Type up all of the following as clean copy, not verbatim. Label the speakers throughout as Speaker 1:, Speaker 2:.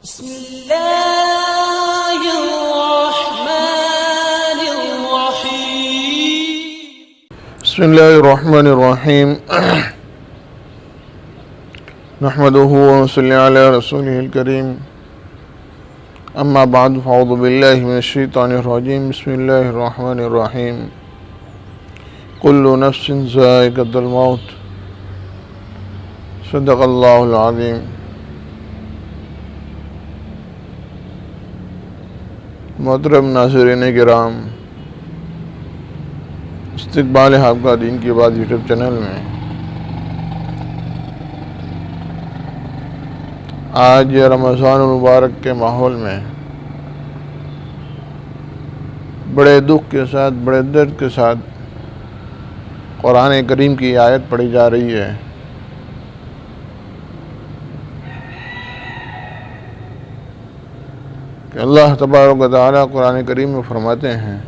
Speaker 1: بسم الله الرحمن الرحيم.
Speaker 2: بسم الله الرحمن الرحيم. نحمده ونصلي على رسوله الكريم. أما بعد فأعوذ بالله من الشيطان الرجيم. بسم الله الرحمن الرحيم. كل نفس ذائقة الموت. صدق الله العظيم. محترم ناظرین کرام، استقبال ہے آپ کا دین کی بات یوٹیوب چینل میں۔ آج رمضان المبارک کے ماحول میں بڑے دکھ کے ساتھ، بڑے درد کے ساتھ قرآن کریم کی آیت پڑھی جا رہی ہے۔ کہ اللہ تبارک و تعالیٰ قرآن کریم میں فرماتے ہیں،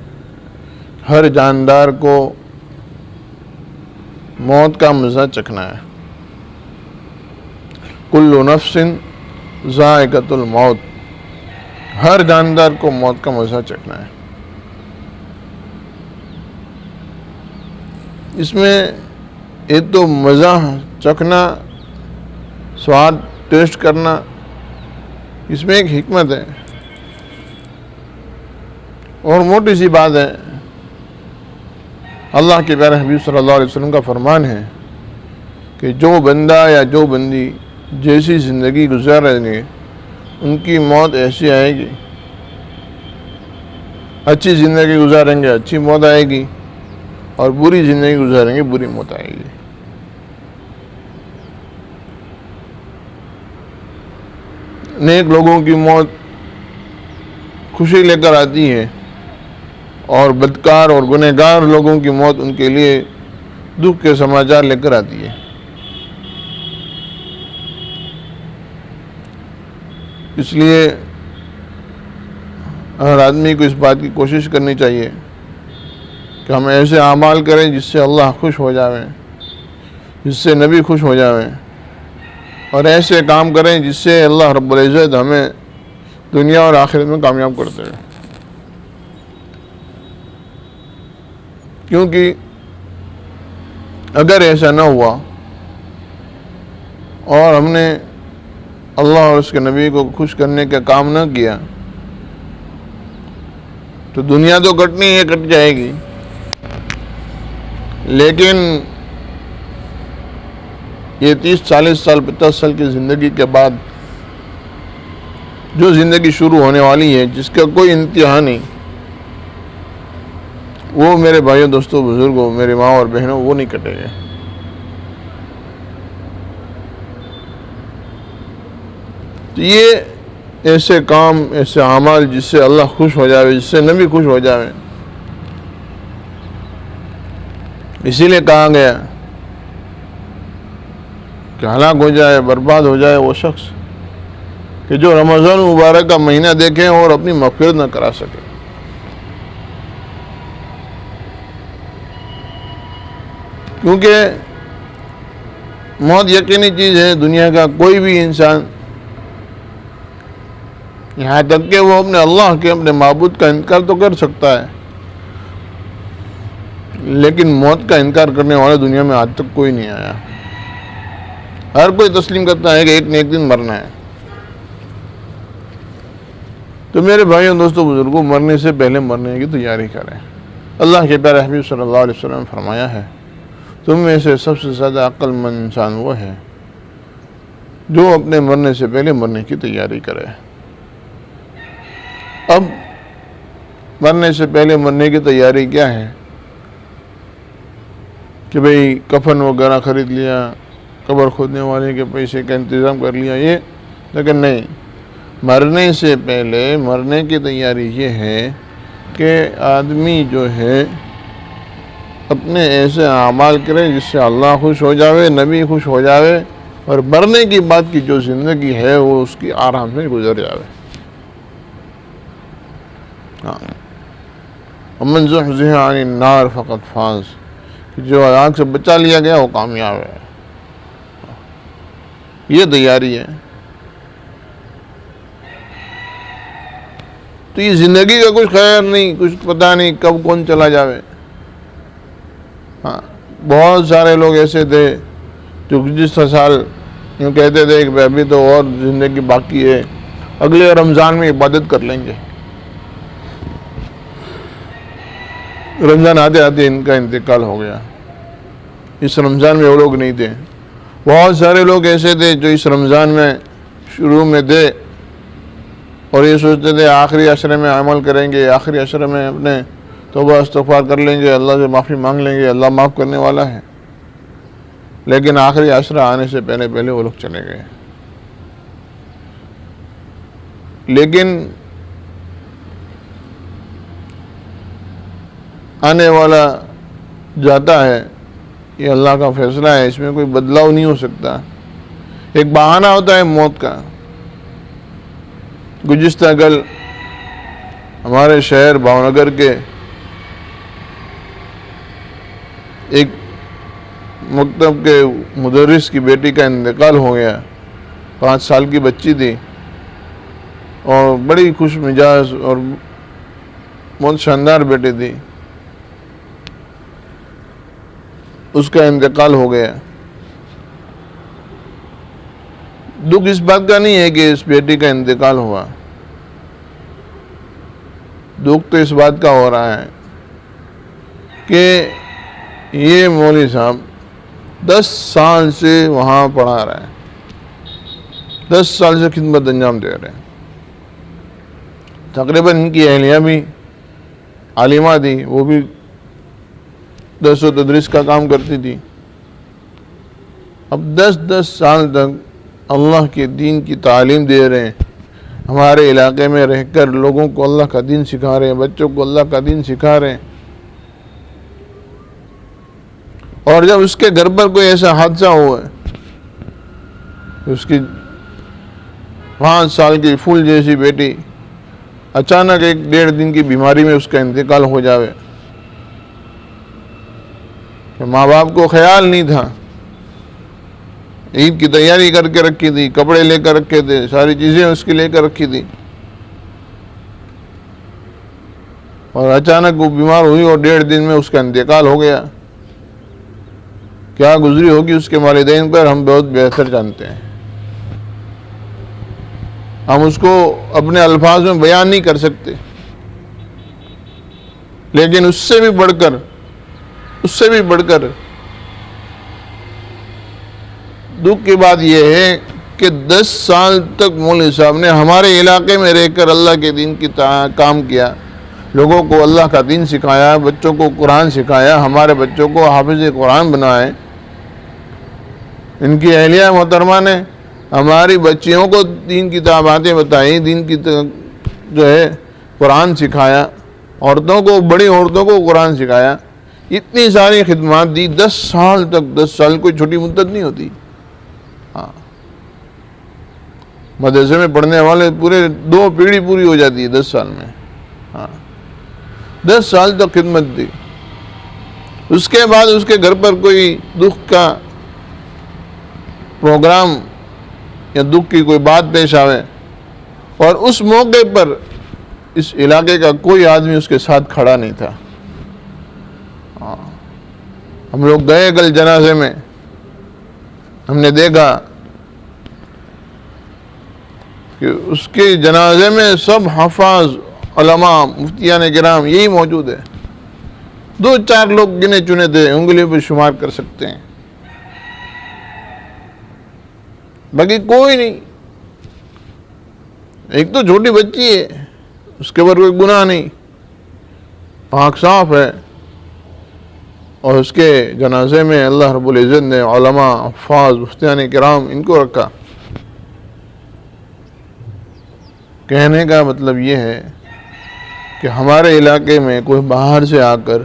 Speaker 2: ہر جاندار کو موت کا مزہ چکھنا ہے۔ کل نفس ذائقۃ الموت، ہر جاندار کو موت کا مزہ چکھنا ہے۔ اس میں ایک تو مزہ چکھنا، سواد ٹیسٹ کرنا، اس میں ایک حکمت ہے اور موٹی سی بات ہے۔ اللہ کے پیارے حبیب صلی اللہ علیہ وسلم کا فرمان ہے کہ جو بندہ یا جو بندی جیسی زندگی گزاریں گے ان کی موت ایسی آئے گی۔ اچھی زندگی گزاریں گے اچھی موت آئے گی، اور بری زندگی گزاریں گے بری موت آئے گی۔ نیک لوگوں کی موت خوشی لے کر آتی ہے، اور بدکار اور گنہگار لوگوں کی موت ان کے لیے دکھ کے سماچار لے کر آتی ہے۔ اس لیے ہر آدمی کو اس بات کی کوشش کرنی چاہیے کہ ہم ایسے اعمال کریں جس سے اللہ خوش ہو جائے، جس سے نبی خوش ہو جائے، اور ایسے کام کریں جس سے اللہ رب العزت ہمیں دنیا اور آخرت میں کامیاب کرتے ہیں۔ کیونکہ اگر ایسا نہ ہوا اور ہم نے اللہ اور اس کے نبی کو خوش کرنے کا کام نہ کیا تو دنیا تو کٹنی ہے، کٹ جائے گی، لیکن یہ 30 40 سال 50 سال کی زندگی کے بعد جو زندگی شروع ہونے والی ہے، جس کا کوئی انتہا نہیں، وہ میرے بھائیوں، دوستوں، بزرگوں، میری ماں اور بہنوں، وہ نہیں کٹے گے۔ تو یہ ایسے کام، ایسے اعمال جس سے اللہ خوش ہو جائے، جس سے نبی خوش ہو جائے، اسی لیے کہا گیا کہ ہلاک ہو جائے، برباد ہو جائے وہ شخص کہ جو رمضان مبارک کا مہینہ دیکھیں اور اپنی مغفرت نہ کرا سکے۔ کیونکہ موت یقینی چیز ہے، دنیا کا کوئی بھی انسان، یہاں تک کہ وہ اپنے اللہ کے، اپنے معبود کا انکار تو کر سکتا ہے، لیکن موت کا انکار کرنے والا دنیا میں آج تک کوئی نہیں آیا۔ ہر کوئی تسلیم کرتا ہے کہ ایک نہ ایک دن مرنا ہے۔ تو میرے بھائیوں، دوستوں، بزرگوں، مرنے سے پہلے مرنے کی تیاری کریں۔ اللہ کے پیارے حبیب صلی اللہ علیہ وسلم نے فرمایا ہے، تم میں سے سب سے زیادہ عقل مند انسان وہ ہے جو اپنے مرنے سے پہلے مرنے کی تیاری کرے۔ اب مرنے سے پہلے مرنے کی تیاری کیا ہے کہ بھئی کفن وغیرہ خرید لیا، قبر کھودنے والے کے پیسے کا انتظام کر لیا، یہ لیکن نہیں، مرنے سے پہلے مرنے کی تیاری یہ ہے کہ آدمی جو ہے اپنے ایسے اعمال کرے جس سے اللہ خوش ہو جاوے، نبی خوش ہو جاوے، اور مرنے کی بعد کی جو زندگی ہے وہ اس کی آرام سے گزر جاوے۔ وَمَنْ زُحْزِحَ عَنِ النَّارِ فَقَدْ فَازَ، جو آگ سے بچا لیا گیا وہ کامیاب ہے۔ یہ تیاری ہے۔ تو یہ زندگی کا کچھ خیر نہیں، کچھ پتہ نہیں کب کون چلا جاوے۔ ہاں، بہت سارے لوگ ایسے تھے جو گزشتہ سال یوں کہتے تھے کہ ابھی تو اور زندگی باقی ہے، اگلے رمضان میں عبادت کر لیں گے۔ رمضان آتے آتے ان کا انتقال ہو گیا۔ اس رمضان میں وہ لوگ نہیں تھے۔ بہت سارے لوگ ایسے تھے جو اس رمضان میں شروع میں تھے اور یہ سوچتے تھے آخری عشرے میں عمل کریں گے، آخری عشرے میں اپنے توبہ استغفار کر لیں گے، اللہ سے معافی مانگ لیں گے، اللہ معاف کرنے والا ہے۔ لیکن آخری عشرہ آنے سے پہلے پہلے وہ لوگ چلے گئے۔ لیکن آنے والا جاتا ہے، یہ اللہ کا فیصلہ ہے، اس میں کوئی بدلاؤ نہیں ہو سکتا۔ ایک بہانہ ہوتا ہے موت کا۔ گزشتہ کل ہمارے شہر بھاونگر کے ایک مکتب کے مدرس کی بیٹی کا انتقال ہو گیا۔ 5 سال کی بچی تھی اور بڑی خوش مزاج اور بہت شاندار بیٹی تھی، اس کا انتقال ہو گیا۔ دکھ اس بات کا نہیں ہے کہ اس بیٹی کا انتقال ہوا، دکھ تو اس بات کا ہو رہا ہے کہ یہ مولوی صاحب 10 سال سے وہاں پڑھا رہا ہے، 10 سال سے خدمت انجام دے رہے ہیں۔ تقریباً ان کی اہلیہ بھی عالمہ تھی، وہ بھی درس و تدریس کا کام کرتی تھی۔ اب 10 سال تک اللہ کے دین کی تعلیم دے رہے ہیں، ہمارے علاقے میں رہ کر لوگوں کو اللہ کا دین سکھا رہے ہیں، بچوں کو اللہ کا دین سکھا رہے ہیں۔ اور جب اس کے گھر پر کوئی ایسا حادثہ ہوا ہے، اس کی 5 سال کی پھول جیسی بیٹی اچانک 1-1.5 دن کی بیماری میں اس کا انتقال ہو جاوے، کہ ماں باپ کو خیال نہیں تھا، عید کی تیاری کر کے رکھی تھی، کپڑے لے کر رکھے تھے، ساری چیزیں اس کی لے کر رکھی تھی، اور اچانک وہ بیمار ہوئی اور 1.5 دن میں اس کا انتقال ہو گیا۔ کیا گزری ہوگی اس کے والدین پر ہم بہت بہتر جانتے ہیں، ہم اس کو اپنے الفاظ میں بیان نہیں کر سکتے۔ لیکن اس سے بھی بڑھ کر دکھ کی بات یہ ہے کہ 10 سال تک مولوی صاحب نے ہمارے علاقے میں رہ کر اللہ کے دین کی کام کیا، لوگوں کو اللہ کا دین سکھایا، بچوں کو قرآن سکھایا، ہمارے بچوں کو حافظ قرآن بنائے۔ ان کی اہلیہ محترمہ نے ہماری بچیوں کو دین کی باتیں بتائیں، دین کی جو ہے قرآن سکھایا، عورتوں کو، بڑی عورتوں کو قرآن سکھایا، اتنی ساری خدمات دی 10 سال تک۔ 10 سال کوئی چھوٹی مدت نہیں ہوتی۔ ہاں، مدرسے میں پڑھنے والے پورے 2 پیڑھی پوری ہو جاتی ہے 10 سال میں۔ ہاں، 10 سال تک خدمت دی۔ اس کے بعد اس کے گھر پر کوئی دکھ کا پروگرام یا دکھ کی کوئی بات پیش آوے اور اس موقع پر اس علاقے کا کوئی آدمی اس کے ساتھ کھڑا نہیں تھا۔ ہم لوگ گئے کل جنازے میں، ہم نے دیکھا کہ اس کے جنازے میں سب حفاظ، علماء، مفتیان کرام یہی موجود ہے۔ 2-4 لوگ گنے چنے تھے، انگلیوں پہ شمار کر سکتے ہیں، باقی کوئی نہیں۔ ایک تو چھوٹی بچی ہے، اس کے اوپر کوئی گناہ نہیں، پاک صاف ہے، اور اس کے جنازے میں اللہ رب العزت نے علماء، حفاظ، مفتیان کرام ان کو رکھا۔ کہنے کا مطلب یہ ہے کہ ہمارے علاقے میں کوئی باہر سے آ کر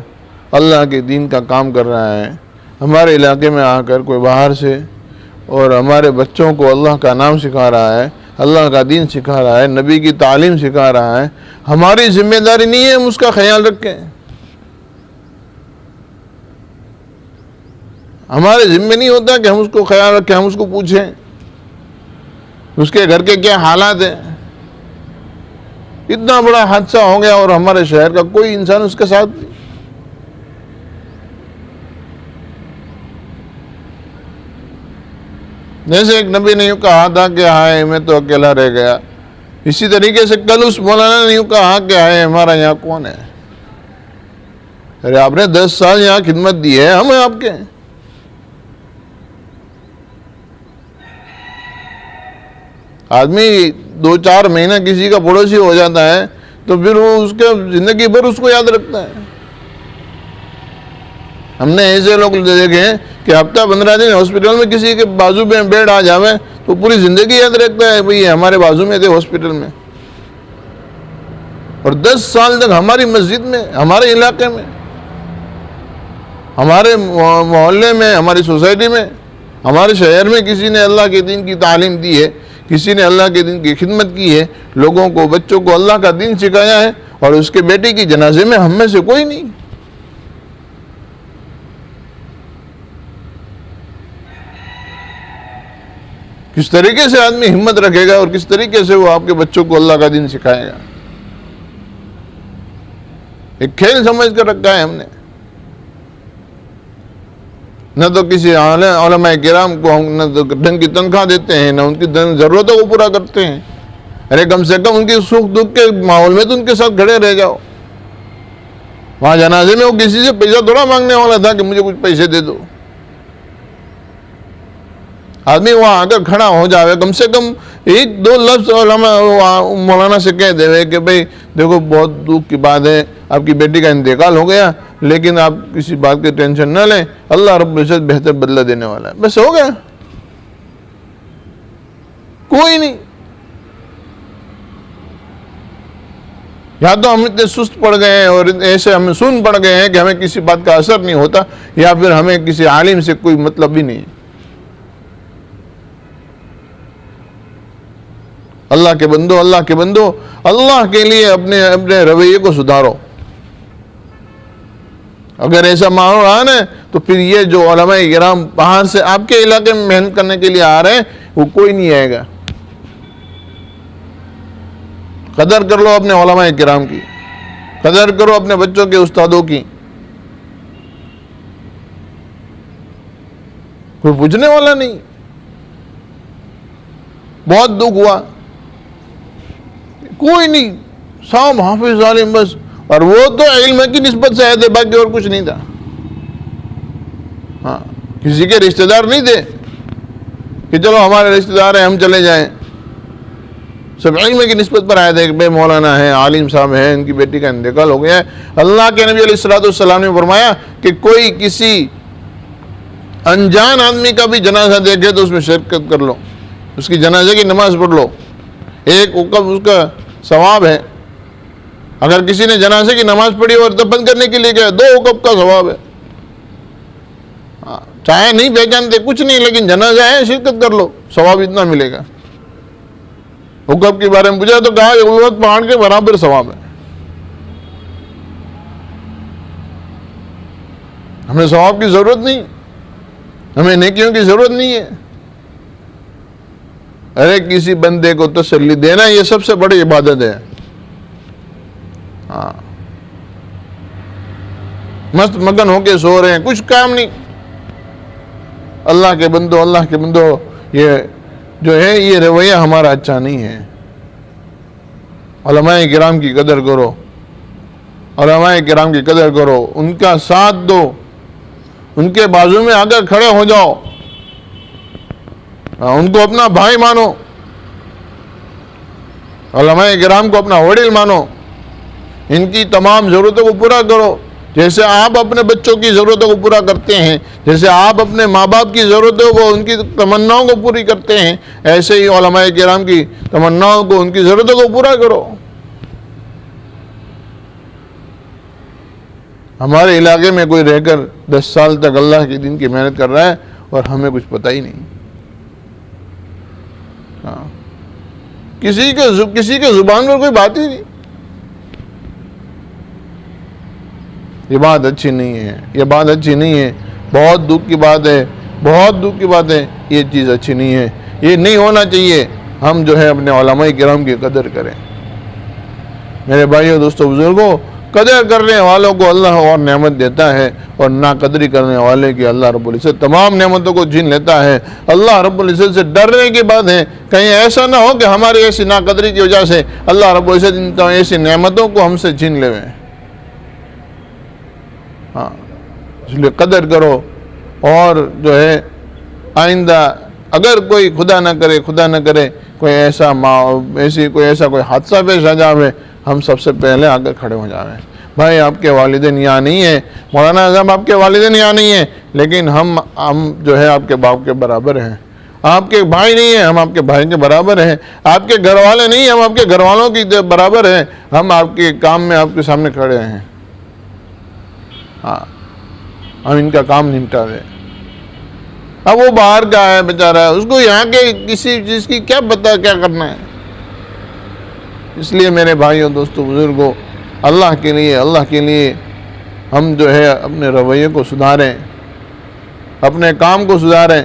Speaker 2: اللہ کے دین کا کام کر رہا ہے، ہمارے علاقے میں آ کر کوئی باہر سے اور ہمارے بچوں کو اللہ کا نام سکھا رہا ہے، اللہ کا دین سکھا رہا ہے، نبی کی تعلیم سکھا رہا ہے، ہماری ذمہ داری نہیں ہے ہم اس کا خیال رکھیں؟ ہمارے ذمہ نہیں ہوتا کہ ہم اس کو خیال رکھیں، ہم اس کو پوچھیں اس کے گھر کے کیا حالات ہیں؟ اتنا بڑا حادثہ ہو گیا اور ہمارے شہر کا کوئی انسان اس کے ساتھ نہیں. جیسے ایک نبی نے یوں کہا تھا کہ ہائے میں تو اکیلا رہ گیا، اسی طریقے سے کل اس مولانا نے یوں کہا کہ ہائے ہمارا یہاں کون ہے. ارے آپ نے 10 سال یہاں خدمت دی ہے، ہم آپ کے ہیں. آدمی 2-4 مہینہ کسی کا پڑوسی ہو جاتا ہے تو پھر وہ اس کے زندگی بھر اس کو یاد رکھتا ہے. ہم نے ایسے لوگ دیکھے ہیں کہ ہفتہ 15 دن ہاسپٹل میں کسی کے بازو میں بیڈ آ جاوے تو پوری زندگی یاد رکھتا ہے بھئی ہمارے بازو میں تھے ہاسپٹل میں. اور 10 سال تک ہماری مسجد میں، ہمارے علاقے میں، ہمارے محلے میں، ہماری سوسائٹی میں، ہمارے شہر میں کسی نے اللہ کے دین کی تعلیم دی ہے، کسی نے اللہ کے دین کی خدمت کی ہے، لوگوں کو، بچوں کو اللہ کا دین سکھایا ہے، اور اس کے بیٹی کی جنازے میں ہم میں سے کوئی نہیں. کس طریقے سے آدمی ہمت رکھے گا اور کس طریقے سے وہ آپ کے بچوں کو اللہ کا دین سکھائے گا. ایک کھیل سمجھ کر رکھا ہے ہم نے. نہ تو کسی علماء کرام کو ہم نہ تو ڈھنگ کی تنخواہ دیتے ہیں، نہ ان کی ضرورتوں کو پورا کرتے ہیں. ارے کم سے کم ان کی سکھ دکھ کے ماحول میں تو ان کے ساتھ کھڑے رہ جاؤ. وہاں جنازے میں وہ کسی سے پیسہ تھوڑا مانگنے والا تھا کہ مجھے کچھ پیسے دے دو. آدمی وہاں آ کر کھڑا ہو جاوے، کم سے کم 1-2 لفظ مولانا سے کہہ دے کہ بھئی دیکھو بہت دکھ کی بات ہے، آپ کی بیٹی کا انتقال ہو گیا، لیکن آپ کسی بات کی ٹینشن نہ لیں، اللہ رب العزت بہتر بدلہ دینے والا ہے. بس ہو گیا. کوئی نہیں. یا تو ہم اتنے سست پڑ گئے ہیں اور ایسے ہم سن پڑ گئے ہیں کہ ہمیں کسی بات کا اثر نہیں ہوتا، یا پھر ہمیں کسی عالم سے کوئی مطلب بھی نہیں. اللہ کے بندو، اللہ کے بندو، اللہ کے لیے اپنے رویے کو سدھارو. اگر ایسا ماحول رہا نا تو پھر یہ جو علماء کرام باہر سے آپ کے علاقے میں محنت کرنے کے لیے آ رہے ہیں وہ کوئی نہیں آئے گا. قدر کر لو اپنے علماء کرام کی، قدر کرو اپنے بچوں کے استادوں کی. کوئی پوچھنے والا نہیں. بہت دکھ ہوا، کوئی نہیں، صاحب حافظ عالم بس. اور وہ تو علم کی نسبت سے آئے تھے، باقی اور کچھ نہیں تھا. ہاں، کسی کے رشتہ دار نہیں تھے کہ چلو ہمارے رشتہ دار ہیں ہم چلے جائیں. سب علم کی نسبت پر آئے تھے کہ بے مولانا ہے، عالم صاحب ہیں، ان کی بیٹی کا انتقال ہو گیا ہے. اللہ کے نبی علیہ السلام نے فرمایا کہ کوئی کسی انجان آدمی کا بھی جنازہ دیکھے تو اس میں شرکت کر لو، اس کی جنازے کی نماز پڑھ لو. ایک عقب اس کا ثواب ہے. اگر کسی نے جنازے کی نماز پڑھی اور دفن کرنے کے لیے گیا 2 عقب کا ثواب ہے. چاہے نہیں پہچانتے کچھ نہیں، لیکن جنازہ ہے، شرکت کر لو، ثواب اتنا ملے گا. عقب کے بارے میں پوچھا تو کہا احد پہاڑ کے برابر ثواب ہے. ہمیں ثواب کی ضرورت نہیں، ہمیں نیکیوں کی ضرورت نہیں ہے. ارے کسی بندے کو تسلی دینا یہ سب سے بڑی عبادت ہے. ہاں، مست مگن ہو کے سو رہے ہیں، کچھ کام نہیں. اللہ کے بندو، اللہ کے بندو، یہ جو ہے یہ رویہ ہمارا اچھا نہیں ہے. علماء کرام کی قدر کرو، علماء کرام کی قدر کرو، ان کا ساتھ دو، ان کے بازو میں آ کر کھڑے ہو جاؤ، ان کو اپنا بھائی مانو، علماء کرام کو اپنا وڈیل مانو. ان کی تمام ضرورتوں کو پورا کرو. جیسے آپ اپنے بچوں کی ضرورتوں کو پورا کرتے ہیں، جیسے آپ اپنے ماں باپ کی ضرورتوں کو، ان کی تمناؤں کو پوری کرتے ہیں، ایسے ہی علماء کرام کی تمناؤں کو، ان کی ضرورتوں کو پورا کرو. ہمارے علاقے میں کوئی رہ کر 10 سال تک اللہ کے دین کی محنت کر رہا ہے اور ہمیں کچھ پتہ ہی نہیں. کسی کے زبان پر کوئی بات ہی نہیں. یہ بات اچھی نہیں ہے، یہ بات اچھی نہیں ہے. بہت دکھ کی بات ہے، بہت دکھ کی بات ہے. یہ چیز اچھی نہیں ہے، یہ نہیں ہونا چاہیے. ہم جو ہے اپنے علماء کرام کی قدر کریں. میرے بھائیوں دوستوں بزرگوں، قدر کرنے والوں کو اللہ اور نعمت دیتا ہے، اور ناقدری کرنے والے کی اللہ رب العزت تمام نعمتوں کو چھین لیتا ہے۔ اللہ رب العزت سے ڈرنے کی بات ہے، کہیں ایسا نہ ہو کہ ہماری ایسی ناقدری کی وجہ سے اللہ رب العزت ان ایسی نعمتوں کو ہم سے چھین لے۔ ہاں، اس لیے قدر کرو، اور جو ہے آئندہ اگر کوئی خدا نہ کرے کوئی ایسا کوئی حادثہ پیش آ جاوے، ہم سب سے پہلے آگے کھڑے ہو جاویں۔ بھائی آپ کے والدین یہاں نہیں ہیں، مولانا اعظم آپ کے والدین یہاں نہیں ہیں، لیکن ہم جو ہے آپ کے باپ کے برابر ہیں۔ آپ کے بھائی نہیں ہیں، ہم آپ کے بھائی کے برابر ہیں۔ آپ کے گھر والے نہیں ہیں، ہم آپ کے گھر والوں کی برابر ہیں۔ ہم آپ کے کام میں آپ کے سامنے کھڑے ہیں۔ ہاں، ہم ان کا کام نمٹا دیں۔ اب وہ باہر کا ہے بیچارہ، اس کو یہاں کے کسی چیز کی کیا پتہ کیا کرنا ہے۔ اس لیے میرے بھائیوں دوستوں بزرگوں، اللہ کے لیے ہم جو ہے اپنے رویے کو سدھاریں، اپنے کام کو سدھاریں،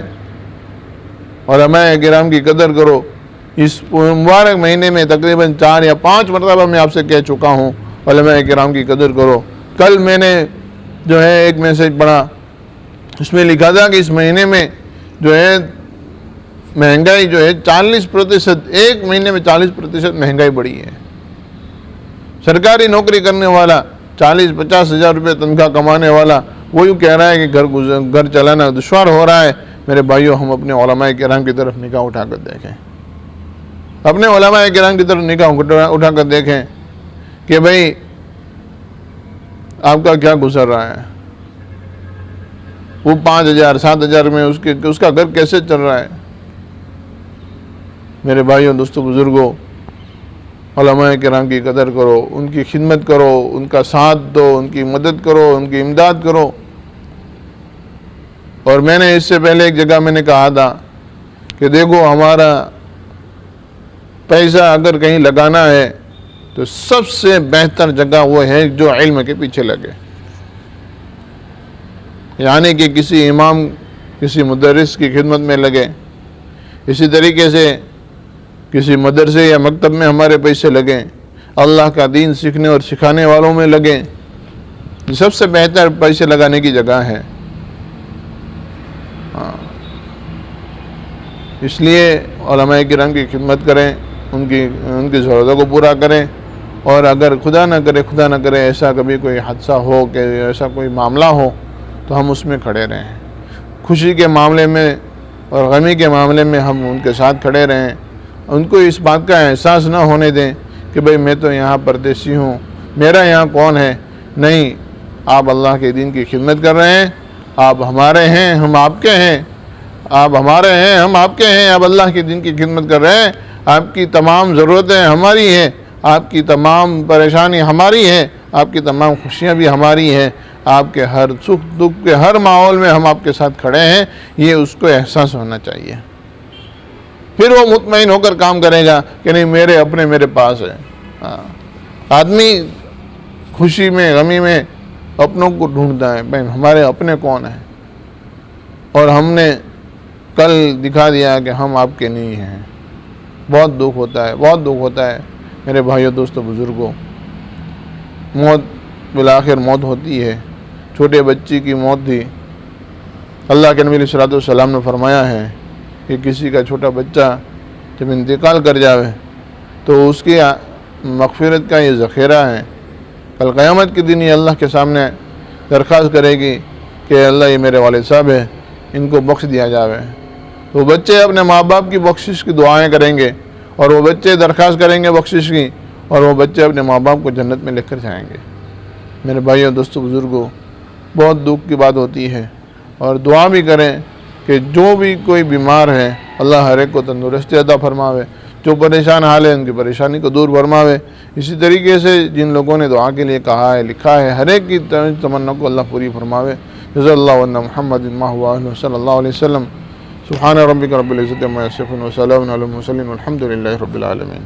Speaker 2: اور علماء کرام کی قدر کرو۔ اس مبارک مہینے میں تقریباً 4 یا 5 مرتبہ میں آپ سے کہہ چکا ہوں، علماء کرام کی قدر کرو۔ کل میں نے جو ہے ایک میسج پڑھا، اس میں لکھا تھا کہ اس مہینے میں جو ہے مہنگائی جو ہے 40%، ایک مہینے میں 40% مہنگائی بڑھی ہے۔ سرکاری نوکری کرنے والا 40-50 ہزار روپے تنخواہ کمانے والا وہ یوں کہہ رہا ہے کہ گھر چلانا دشوار ہو رہا ہے۔ میرے بھائیوں، ہم اپنے علماء کرام کی طرف نگاہ اٹھا کر دیکھیں، اپنے علماء کرام کی طرف نگاہ اٹھا کر دیکھیں کہ بھئی آپ کا کیا گزر رہا ہے۔ وہ 5,000-7,000 میں اس کا گھر کیسے چل رہا ہے۔ میرے بھائیوں دوستوں بزرگوں، علماء کرام کی قدر کرو، ان کی خدمت کرو، ان کا ساتھ دو، ان کی مدد کرو، ان کی امداد کرو۔ اور میں نے اس سے پہلے ایک جگہ میں نے کہا تھا کہ دیکھو، ہمارا پیسہ اگر کہیں لگانا ہے تو سب سے بہتر جگہ وہ ہے جو علم کے پیچھے لگے، یعنی کہ کسی امام، کسی مدرس کی خدمت میں لگے، اسی طریقے سے کسی مدرسے یا مکتب میں ہمارے پیسے لگیں، اللہ کا دین سیکھنے اور سکھانے والوں میں لگیں۔ یہ سب سے بہتر پیسے لگانے کی جگہ ہے۔ اس لیے علماء کرام کی خدمت کریں، ان کی ضرورتوں کو پورا کریں، اور اگر خدا نہ کرے ایسا کبھی کوئی حادثہ ہو کہ ایسا کوئی معاملہ ہو تو ہم اس میں کھڑے رہیں، خوشی کے معاملے میں اور غمی کے معاملے میں ہم ان کے ساتھ کھڑے رہیں۔ ان کو اس بات کا احساس نہ ہونے دیں کہ بھئی میں تو یہاں پردیسی ہوں، میرا یہاں کون ہے۔ نہیں، آپ اللہ کے دین کی خدمت کر رہے ہیں، آپ ہمارے ہیں، ہم آپ کے ہیں، آپ ہمارے ہیں، ہم آپ کے ہیں، آپ اللہ کے دین کی خدمت کر رہے ہیں۔ آپ کی تمام ضرورتیں ہماری ہیں، آپ کی تمام پریشانی ہماری ہے، آپ کی تمام خوشیاں بھی ہماری ہیں، آپ کے ہر سکھ دکھ کے ہر ماحول میں ہم آپ کے ساتھ کھڑے ہیں۔ یہ اس کو احساس ہونا چاہیے، پھر وہ مطمئن ہو کر کام کرے گا کہ نہیں، میرے اپنے میرے پاس ہے۔ آدمی خوشی میں غمی میں اپنوں کو ڈھونڈتا ہے، بھائی ہمارے اپنے کون ہیں، اور ہم نے کل دکھا دیا کہ ہم آپ کے نہیں ہیں۔ بہت دکھ ہوتا ہے میرے بھائیوں دوستوں بزرگوں۔ موت بالآخر موت ہوتی ہے، چھوٹے بچی کی موت تھی۔ اللہ کے نبی علیہ الصلوۃ والسلام نے فرمایا ہے کہ کسی کا چھوٹا بچہ جب انتقال کر جاوے تو اس کی مغفرت کا یہ ذخیرہ ہے، کل قیامت کے دن یہ اللہ کے سامنے درخواست کرے گی کہ اللہ یہ میرے والد صاحب ہے، ان کو بخش دیا جاوے۔ وہ بچے اپنے ماں باپ کی بخشش کی دعائیں کریں گے، اور وہ بچے درخواست کریں گے بخشش کی، اور وہ بچے اپنے ماں باپ کو جنت میں لے کر جائیں گے۔ میرے بھائیوں دوستوں بزرگوں، بہت دکھ کی بات ہوتی ہے، اور دعا بھی کریں کہ جو بھی کوئی بیمار ہے اللہ ہر ایک کو تندرستی عطا فرماوے، جو پریشان حال ہے ان کی پریشانی کو دور فرماوے۔ اسی طریقے سے جن لوگوں نے دعا کے لیے کہا ہے، لکھا ہے، ہر ایک کی تمنا کو اللہ پوری فرماوے۔ جزا اللہ عنا محمد ما هو اهله صلی اللہ علیہ وسلم۔ سبحان ربک رب العزت عما یصفون وسلام علی المرسلین والحمد للہ رب العالمین۔